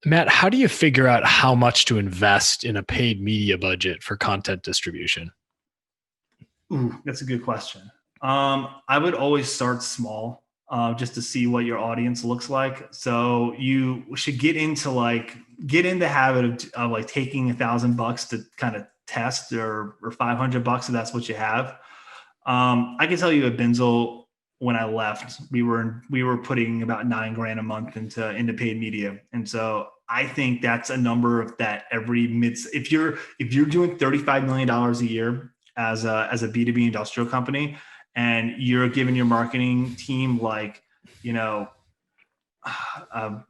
Matt, how do you figure out how much to invest in a paid media budget for content distribution? Ooh, that's a good question. I would always start small, just to see what your audience looks like. So you should get in the habit of like taking $1,000 to kind of test, or $500 if that's what you have. I can tell you at Binzel, when I left, we were putting about 9 grand a month into paid media, and so I think that's a number that every mid if you're doing $35 million a year as a B2B industrial company, and you're giving your marketing team like, you know, um,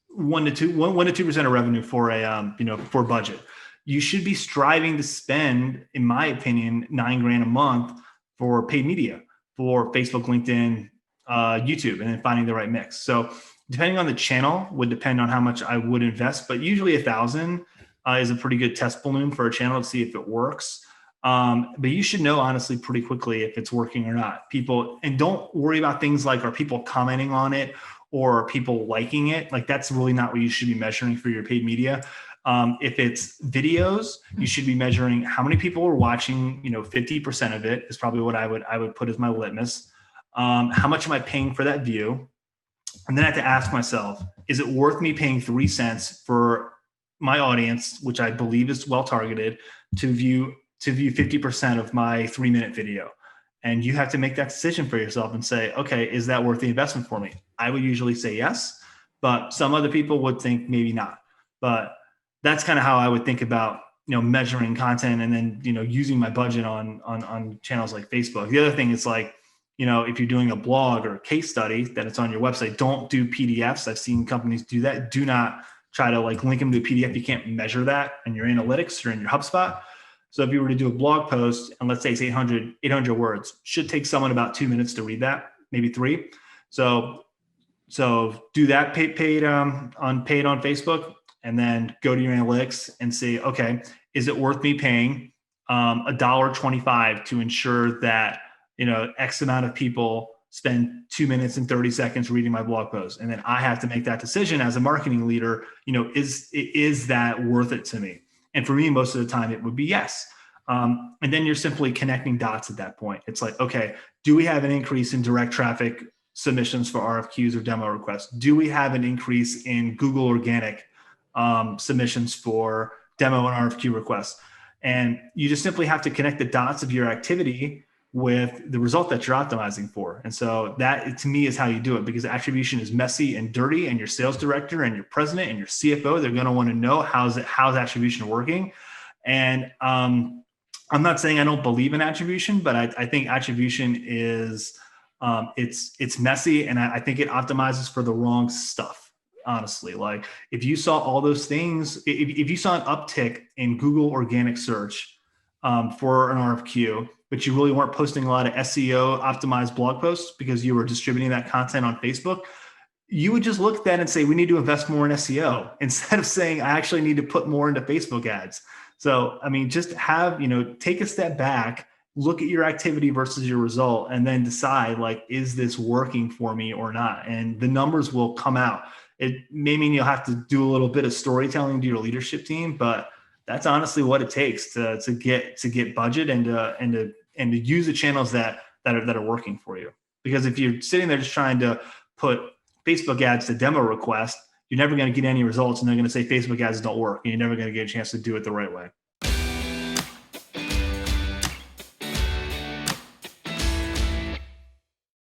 1 to 2% of revenue for for budget. You should be striving to spend, in my opinion, 9 grand a month for paid media for Facebook, LinkedIn, YouTube, and then finding the right mix. So depending on the channel would depend on how much I would invest, but usually 1,000 is a pretty good test balloon for a channel to see if it works. But you should know honestly pretty quickly if it's working or not. People, and don't worry about things like, are people commenting on it or are people liking it? Like, that's really not what you should be measuring for your paid media. If it's videos, you should be measuring how many people are watching. 50% of it is probably what I would put as my litmus. How much am I paying for that view? And then I have to ask myself, is it worth me paying 3 cents for my audience, which I believe is well targeted, to view 50% of my 3 minute video? And you have to make that decision for yourself and say, okay, is that worth the investment for me? I would usually say yes, but some other people would think maybe not. But that's kind of how I would think about measuring content, and then using my budget on channels like Facebook. The other thing is like, if you're doing a blog or a case study that it's on your website, don't do PDFs. I've seen companies do that. Do not try to like link them to a PDF. You can't measure that in your analytics or in your HubSpot. So if you were to do a blog post, and let's say it's 800 words, should take someone about 2 minutes to read that, maybe three. So do that paid on Facebook, and then go to your analytics and say, okay, is it worth me paying $1.25 to ensure that X amount of people spend 2 minutes and 30 seconds reading my blog post? And then I have to make that decision as a marketing leader. Is that worth it to me? And for me, most of the time, it would be yes. And then you're simply connecting dots at that point. It's like, okay, do we have an increase in direct traffic submissions for RFQs or demo requests? Do we have an increase in Google organic submissions for demo and RFQ requests? And you just simply have to connect the dots of your activity with the result that you're optimizing for. And so that, to me, is how you do it, because attribution is messy and dirty, and your sales director and your president and your CFO, they're going to want to know how's attribution working. And I'm not saying I don't believe in attribution, but I think attribution is it's messy, and I think it optimizes for the wrong stuff. Honestly, like if you saw all those things, if you saw an uptick in Google organic search for an RFQ, but you really weren't posting a lot of SEO optimized blog posts because you were distributing that content on Facebook, you would just look at that and say, we need to invest more in SEO, instead of saying, I actually need to put more into Facebook ads. So, I mean, just take a step back, look at your activity versus your result, and then decide, like, is this working for me or not? And the numbers will come out. It may mean you'll have to do a little bit of storytelling to your leadership team, but that's honestly what it takes to get budget and to use the channels that are working for you. Because if you're sitting there just trying to put Facebook ads to demo requests, you're never going to get any results, and they're going to say Facebook ads don't work, and you're never going to get a chance to do it the right way.